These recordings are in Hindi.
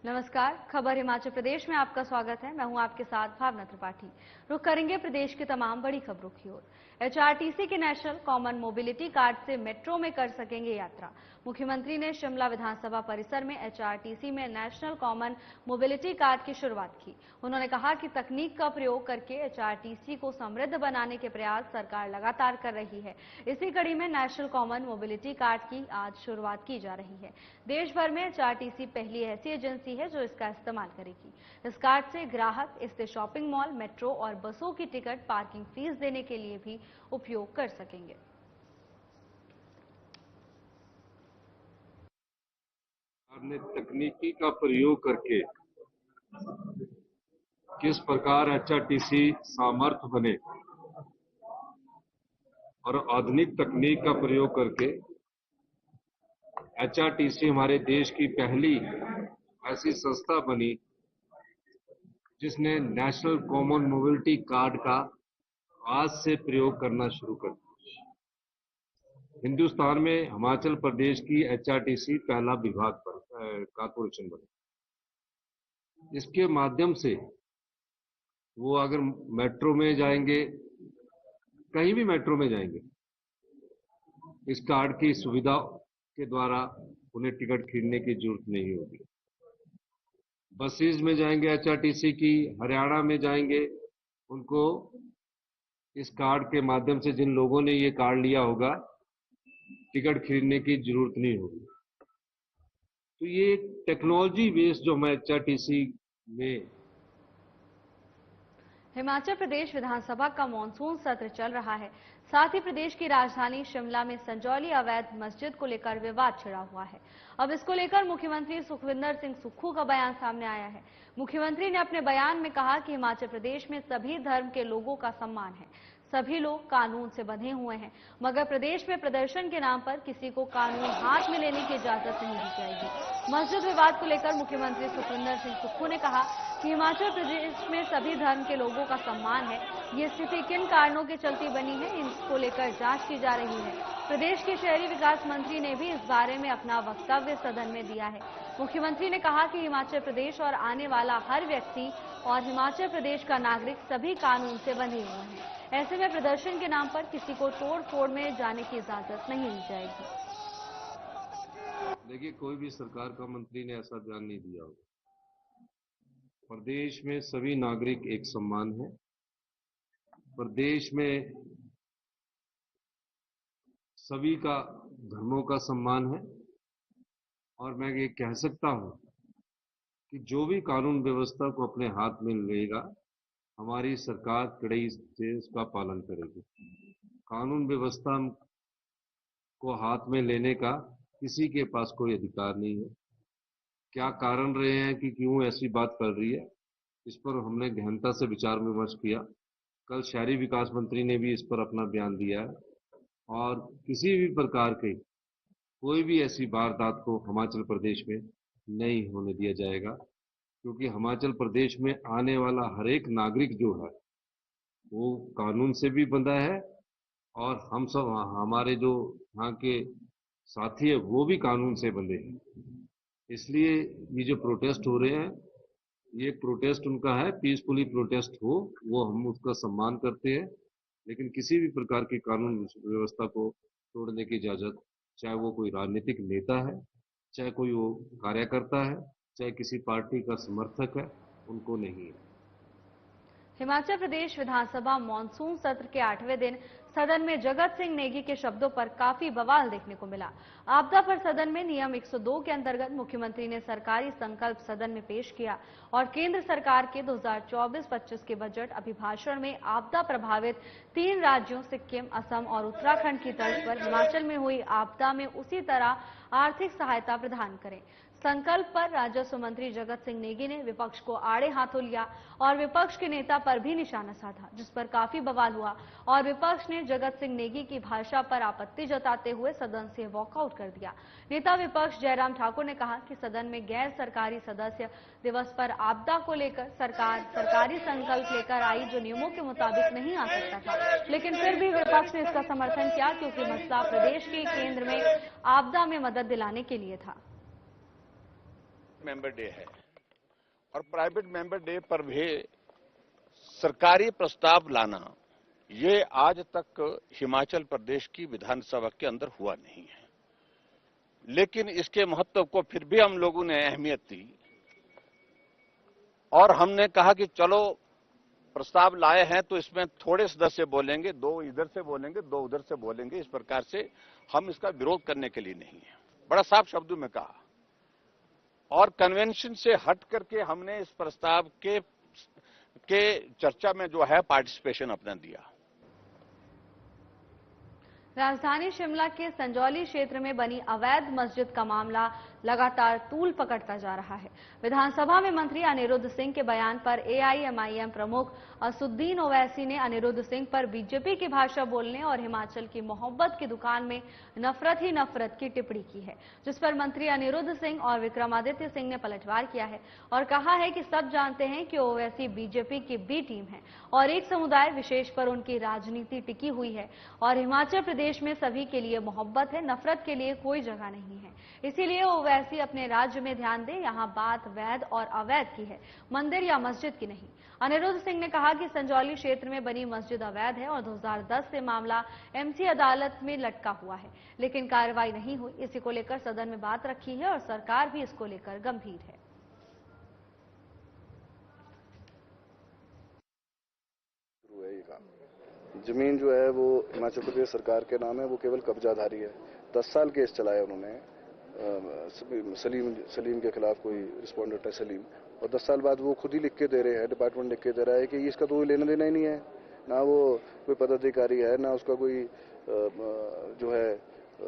नमस्कार, खबर हिमाचल प्रदेश में आपका स्वागत है। मैं हूं आपके साथ भावना त्रिपाठी। रुख करेंगे प्रदेश की तमाम बड़ी खबरों की ओर। एचआरटीसी के नेशनल कॉमन मोबिलिटी कार्ड से मेट्रो में कर सकेंगे यात्रा। मुख्यमंत्री ने शिमला विधानसभा परिसर में एचआरटीसी में नेशनल कॉमन मोबिलिटी कार्ड की शुरुआत की। उन्होंने कहा कि तकनीक का प्रयोग करके एचआरटीसी को समृद्ध बनाने के प्रयास सरकार लगातार कर रही है। इसी कड़ी में नेशनल कॉमन मोबिलिटी कार्ड की आज शुरुआत की जा रही है। देश भर में एचआरटीसी पहली ऐसी एजेंसी है जो इसका इस्तेमाल करेगी। इस कार्ड से ग्राहक इससे शॉपिंग मॉल, मेट्रो और बसों की टिकट, पार्किंग फीस देने के लिए भी उपयोग कर सकेंगे। ने तकनीकी का प्रयोग करके किस प्रकार एचआरटीसी सामर्थ्य बने और आधुनिक तकनीक का प्रयोग करके एचआरटीसी हमारे देश की पहली ऐसी संस्था बनी जिसने नेशनल कॉमन मोबिलिटी कार्ड का आज से प्रयोग करना शुरू कर दिया। हिंदुस्तान में हिमाचल प्रदेश की एचआरटीसी पहला विभाग कॉर्पोरेशन बना। इसके माध्यम से वो अगर मेट्रो में जाएंगे, कहीं भी मेट्रो में जाएंगे, इस कार्ड की सुविधा के द्वारा उन्हें टिकट खरीदने की जरूरत नहीं होगी। बसेज में जाएंगे एचआरटीसी की, हरियाणा में जाएंगे, उनको इस कार्ड के माध्यम से जिन लोगों ने ये कार्ड लिया होगा टिकट खरीदने की जरूरत नहीं होगी। तो ये टेक्नोलॉजी बेस्ड जो हमारे एचआरटीसी में। हिमाचल प्रदेश विधानसभा का मॉनसून सत्र चल रहा है। साथ ही प्रदेश की राजधानी शिमला में संजौली अवैध मस्जिद को लेकर विवाद छिड़ा हुआ है। अब इसको लेकर मुख्यमंत्री सुखविंदर सिंह सुक्खू का बयान सामने आया है। मुख्यमंत्री ने अपने बयान में कहा कि हिमाचल प्रदेश में सभी धर्म के लोगों का सम्मान है, सभी लोग कानून से बंधे हुए हैं, मगर प्रदेश में प्रदर्शन के नाम पर किसी को कानून हाथ में लेने की इजाजत नहीं दी जाएगी। मस्जिद विवाद को लेकर मुख्यमंत्री सुखविंदर सिंह सुक्खू ने कहा कि हिमाचल प्रदेश में सभी धर्म के लोगों का सम्मान है। ये स्थिति किन कारणों के चलती बनी है, इसको लेकर जांच की जा रही है। प्रदेश के शहरी विकास मंत्री ने भी इस बारे में अपना वक्तव्य सदन में दिया है। मुख्यमंत्री ने कहा कि हिमाचल प्रदेश और आने वाला हर व्यक्ति और हिमाचल प्रदेश का नागरिक सभी कानून से बंधे हुए हैं। ऐसे में प्रदर्शन के नाम पर किसी को तोड़ फोड़ में जाने की इजाजत नहीं दी जाएगी। देखिए, कोई भी सरकार का मंत्री ने ऐसा बयान नहीं दिया होगा। प्रदेश में सभी नागरिक एक समान है। प्रदेश में सभी का धर्मों का सम्मान है और मैं ये कह सकता हूं कि जो भी कानून व्यवस्था को अपने हाथ में लेगा, हमारी सरकार कड़ाई से उसका पालन करेगी। कानून व्यवस्था को हाथ में लेने का किसी के पास कोई अधिकार नहीं है। क्या कारण रहे हैं कि क्यों ऐसी बात कर रही है, इस पर हमने गहनता से विचार विमर्श किया। कल शहरी विकास मंत्री ने भी इस पर अपना बयान दिया है और किसी भी प्रकार के कोई भी ऐसी वारदात को हिमाचल प्रदेश में नहीं होने दिया जाएगा, क्योंकि हिमाचल प्रदेश में आने वाला हर एक नागरिक जो है वो कानून से भी बंधा है और हम सब, हमारे जो यहाँ के साथी है, वो भी कानून से बंधे हैं। इसलिए ये जो प्रोटेस्ट हो रहे हैं, ये प्रोटेस्ट उनका है, पीसफुली प्रोटेस्ट हो, वो हम उसका सम्मान करते हैं, लेकिन किसी भी प्रकार की कानून व्यवस्था को तोड़ने की इजाजत, चाहे वो कोई राजनीतिक नेता है, चाहे कोई वो कार्यकर्ता है, चाहे किसी पार्टी का समर्थक है, उनको नहीं है। हिमाचल प्रदेश विधानसभा मॉनसून सत्र के 8वें दिन सदन में जगत सिंह नेगी के शब्दों पर काफी बवाल देखने को मिला। आपदा पर सदन में नियम 102 के अंतर्गत मुख्यमंत्री ने सरकारी संकल्प सदन में पेश किया और केंद्र सरकार के 2024-25 के बजट अभिभाषण में आपदा प्रभावित 3 राज्यों सिक्किम, असम और उत्तराखंड की तर्ज पर हिमाचल में हुई आपदा में उसी तरह आर्थिक सहायता प्रदान करें। संकल्प पर राजस्व मंत्री जगत सिंह नेगी ने विपक्ष को आड़े हाथों लिया और विपक्ष के नेता पर भी निशाना साधा, जिस पर काफी बवाल हुआ और विपक्ष ने जगत सिंह नेगी की भाषा पर आपत्ति जताते हुए सदन से वॉकआउट कर दिया। नेता विपक्ष जयराम ठाकुर ने कहा कि सदन में गैर सरकारी सदस्य दिवस पर आपदा को लेकर सरकार सरकारी संकल्प लेकर आई जो नियमों के मुताबिक नहीं आ सकता था, लेकिन फिर भी विपक्ष ने इसका समर्थन किया क्योंकि मसला प्रदेश के केंद्र में आपदा में मदद दिलाने के लिए था। मेंबर डे है और प्राइवेट मेंबर डे पर भी सरकारी प्रस्ताव लाना, ये आज तक हिमाचल प्रदेश की विधानसभा के अंदर हुआ नहीं है। लेकिन इसके महत्व को फिर भी हम लोगों ने अहमियत दी और हमने कहा कि चलो प्रस्ताव लाए हैं तो इसमें थोड़े सदस्य बोलेंगे, 2 इधर से बोलेंगे, 2 उधर से बोलेंगे, इस प्रकार से हम इसका विरोध करने के लिए नहीं है। बड़ा साफ शब्दों में कहा और कन्वेंशन से हट करके हमने इस प्रस्ताव के चर्चा में जो है पार्टिसिपेशन अपना दिया। राजधानी शिमला के संजौली क्षेत्र में बनी अवैध मस्जिद का मामला लगातार तूल पकड़ता जा रहा है। विधानसभा में मंत्री अनिरुद्ध सिंह के बयान पर एआईएमआईएम प्रमुख असुद्दीन ओवैसी ने अनिरुद्ध सिंह पर बीजेपी की भाषा बोलने और हिमाचल की मोहब्बत की दुकान में नफरत ही नफरत की टिप्पणी की है, जिस पर मंत्री अनिरुद्ध सिंह और विक्रमादित्य सिंह ने पलटवार किया है और कहा है कि सब जानते हैं कि ओवैसी बीजेपी की बी टीम है और एक समुदाय विशेष पर उनकी राजनीति टिकी हुई है और हिमाचल प्रदेश में सभी के लिए मोहब्बत है, नफरत के लिए कोई जगह नहीं है। इसीलिए ओवैसी अपने राज्य में ध्यान दें, यहाँ बात वैध और अवैध की है, मंदिर या मस्जिद की नहीं। अनिरुद्ध सिंह ने कहा कि संजौली क्षेत्र में बनी मस्जिद अवैध है और 2010 से मामला एमसी अदालत में लटका हुआ है, लेकिन कार्रवाई नहीं हुई। इसी को लेकर सदन में बात रखी है और सरकार भी इसको लेकर गंभीर है। जमीन जो है वो हिमाचल प्रदेश सरकार के नाम है, वो केवल कब्जाधारी है। 10 साल केस चलाया उन्होंने, सलीम के खिलाफ कोई रिस्पोंडेंट है सलीम, और 10 साल बाद वो खुद ही लिख के दे रहे हैं, डिपार्टमेंट लिख के दे रहा है कि इसका तो लेना देना ही नहीं है, ना वो कोई पदाधिकारी है, ना उसका कोई जो है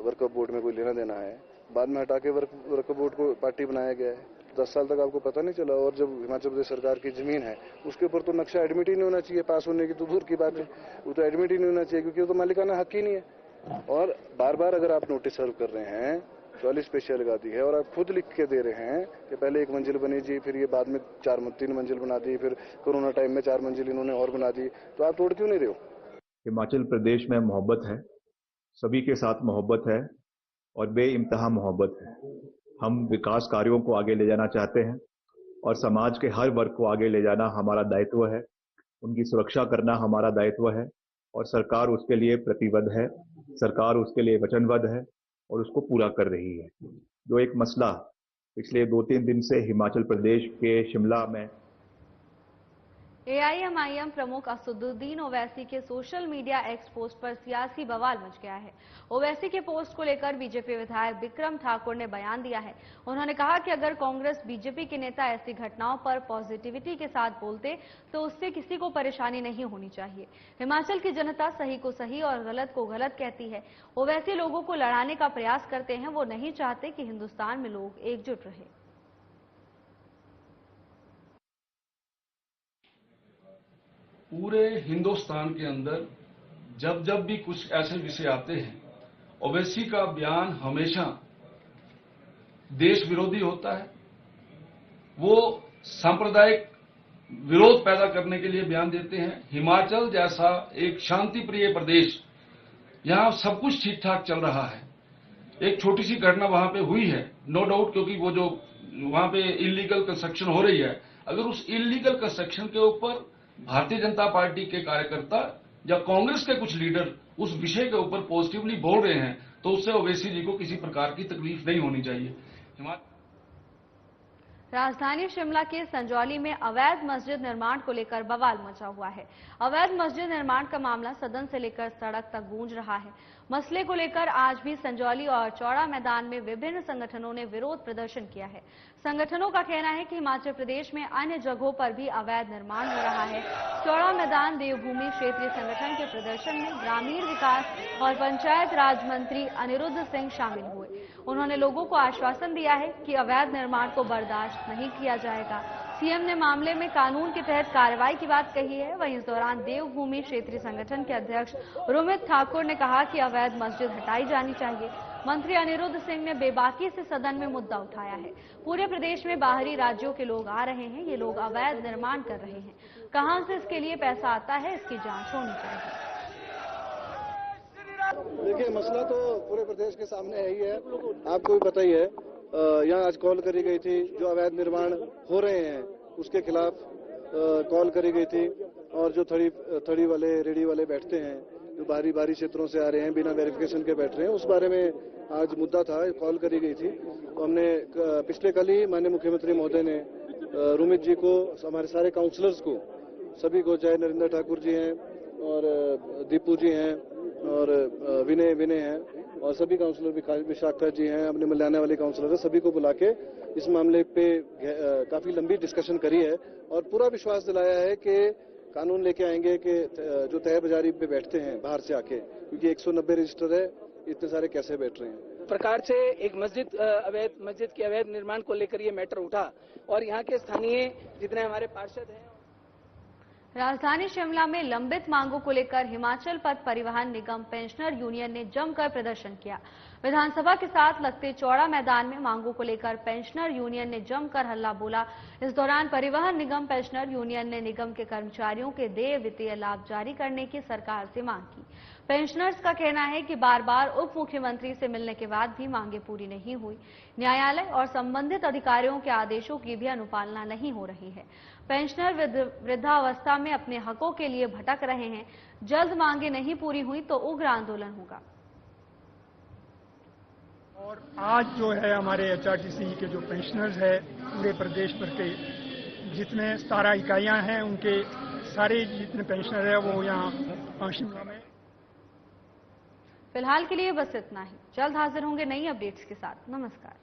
वर्कअप बोर्ड में कोई लेना देना है। बाद में हटा के वर्कअप बोर्ड को पार्टी बनाया गया है। 10 साल तक आपको पता नहीं चला। और जब हिमाचल प्रदेश सरकार की जमीन है उसके ऊपर तो नक्शा एडमिट ही नहीं होना चाहिए, पास होने की तो दूर की बात है, वो तो एडमिट ही नहीं होना चाहिए क्योंकि वो तो मालिकाना हक ही नहीं है। और बार बार अगर आप नोटिस सर्व कर रहे हैं, 44 पेशियां लगा दी है और आप खुद लिख के दे रहे हैं कि पहले 1 मंजिल बनी जी, फिर ये बाद में 3 मंजिल बना दी, फिर कोरोना टाइम में 4 मंजिल इन्होंने और बना दी, तो आप तोड़ क्यों नहीं रहे हो? हिमाचल प्रदेश में मोहब्बत है, सभी के साथ मोहब्बत है और बेइंतहा मोहब्बत है। हम विकास कार्यों को आगे ले जाना चाहते हैं और समाज के हर वर्ग को आगे ले जाना हमारा दायित्व है, उनकी सुरक्षा करना हमारा दायित्व है और सरकार उसके लिए प्रतिबद्ध है, सरकार उसके लिए वचनबद्ध है और उसको पूरा कर रही है। जो एक मसला पिछले 2-3 दिन से हिमाचल प्रदेश के शिमला में एआईएमआईएम प्रमुख असुद्दीन ओवैसी के सोशल मीडिया एक्स पोस्ट पर सियासी बवाल मच गया है। ओवैसी के पोस्ट को लेकर बीजेपी विधायक बिक्रम ठाकुर ने बयान दिया है। उन्होंने कहा कि अगर कांग्रेस बीजेपी के नेता ऐसी घटनाओं पर पॉजिटिविटी के साथ बोलते तो उससे किसी को परेशानी नहीं होनी चाहिए। हिमाचल की जनता सही को सही और गलत को गलत कहती है। ओवैसी लोगों को लड़ाने का प्रयास करते हैं, वो नहीं चाहते कि हिंदुस्तान में लोग एकजुट रहे। पूरे हिंदुस्तान के अंदर जब जब भी कुछ ऐसे विषय आते हैं, ओवैसी का बयान हमेशा देश विरोधी होता है। वो सांप्रदायिक विरोध पैदा करने के लिए बयान देते हैं। हिमाचल जैसा एक शांति प्रिय प्रदेश, यहां सब कुछ ठीक ठाक चल रहा है। एक छोटी सी घटना वहां पे हुई है, नो डाउट, क्योंकि वो जो वहां पे इलीगल कंस्ट्रक्शन हो रही है, अगर उस इलीगल कंस्ट्रक्शन के ऊपर भारतीय जनता पार्टी के कार्यकर्ता या कांग्रेस के कुछ लीडर उस विषय के ऊपर पॉजिटिवली बोल रहे हैं तो उससे ओवैसी जी को किसी प्रकार की तकलीफ नहीं होनी चाहिए। राजधानी शिमला के संजौली में अवैध मस्जिद निर्माण को लेकर बवाल मचा हुआ है। अवैध मस्जिद निर्माण का मामला सदन से लेकर सड़क तक गूंज रहा है। मसले को लेकर आज भी संजौली और चौड़ा मैदान में विभिन्न संगठनों ने विरोध प्रदर्शन किया है। संगठनों का कहना है कि हिमाचल प्रदेश में अन्य जगहों पर भी अवैध निर्माण हो रहा है। चौड़ा मैदान देवभूमि क्षेत्रीय संगठन के प्रदर्शन में ग्रामीण विकास और पंचायत राज मंत्री अनिरुद्ध सिंह शामिल हुए। उन्होंने लोगों को आश्वासन दिया है कि अवैध निर्माण को बर्दाश्त नहीं किया जाएगा। सीएम ने मामले में कानून के तहत कार्रवाई की बात कही है। वहीं इस दौरान देवभूमि क्षेत्रीय संगठन के अध्यक्ष रोमित ठाकुर ने कहा कि अवैध मस्जिद हटाई जानी चाहिए। मंत्री अनिरुद्ध सिंह ने बेबाकी से सदन में मुद्दा उठाया है। पूरे प्रदेश में बाहरी राज्यों के लोग आ रहे हैं, ये लोग अवैध निर्माण कर रहे हैं। कहां से इसके लिए पैसा आता है, इसकी जांच होनी चाहिए। देखिए, मसला तो पूरे प्रदेश के सामने है ही है, आपको भी पता ही है। यहाँ आज कॉल करी गई थी, जो अवैध निर्माण हो रहे हैं उसके खिलाफ कॉल करी गई थी। और जो थड़ी वाले रेडी वाले बैठते हैं, जो बाहरी क्षेत्रों से आ रहे हैं, बिना वेरिफिकेशन के बैठ रहे हैं, उस बारे में आज मुद्दा था, कॉल करी गई थी। तो हमने पिछले कल ही माननीय मुख्यमंत्री महोदय ने रुमित जी को, हमारे सारे काउंसलर्स को, सभी को, चाहे नरेंद्र ठाकुर जी हैं और दीपू जी हैं और विनय हैं और सभी काउंसलर, विशाखा जी हैं, अपने मल्याना वाले काउंसलर हैं, सभी को बुला के इस मामले पे काफी लंबी डिस्कशन करी है और पूरा विश्वास दिलाया है कि कानून लेके आएंगे कि जो तय बाजारी पे बैठते हैं बाहर से आके, क्योंकि 190 रजिस्टर है, इतने सारे कैसे बैठ रहे हैं। प्रकार से एक मस्जिद के अवैध निर्माण को लेकर ये मैटर उठा और यहाँ के स्थानीय जितने हमारे पार्षद हैं। राजधानी शिमला में लंबित मांगों को लेकर हिमाचल पथ परिवहन निगम पेंशनर यूनियन ने जमकर प्रदर्शन किया। विधानसभा के साथ लगते चौड़ा मैदान में मांगों को लेकर पेंशनर यूनियन ने जमकर हल्ला बोला। इस दौरान परिवहन निगम पेंशनर यूनियन ने निगम के कर्मचारियों के देय वित्तीय लाभ जारी करने की सरकार से मांग की। पेंशनर्स का कहना है कि बार बार उप मुख्यमंत्री से मिलने के बाद भी मांगे पूरी नहीं हुई। न्यायालय और संबंधित अधिकारियों के आदेशों की भी अनुपालना नहीं हो रही है। पेंशनर वृद्धावस्था में अपने हकों के लिए भटक रहे हैं। जल्द मांगे नहीं पूरी हुई तो उग्र आंदोलन होगा। और आज जो है हमारे एचआरटीसी के जो पेंशनर्स है पूरे प्रदेश भर के जितने 17 इकाइयां हैं, उनके सारे जितने पेंशनर है वो यहाँ शिमला में। फिलहाल के लिए बस इतना ही। जल्द हाजिर होंगे नई अपडेट्स के साथ। नमस्कार।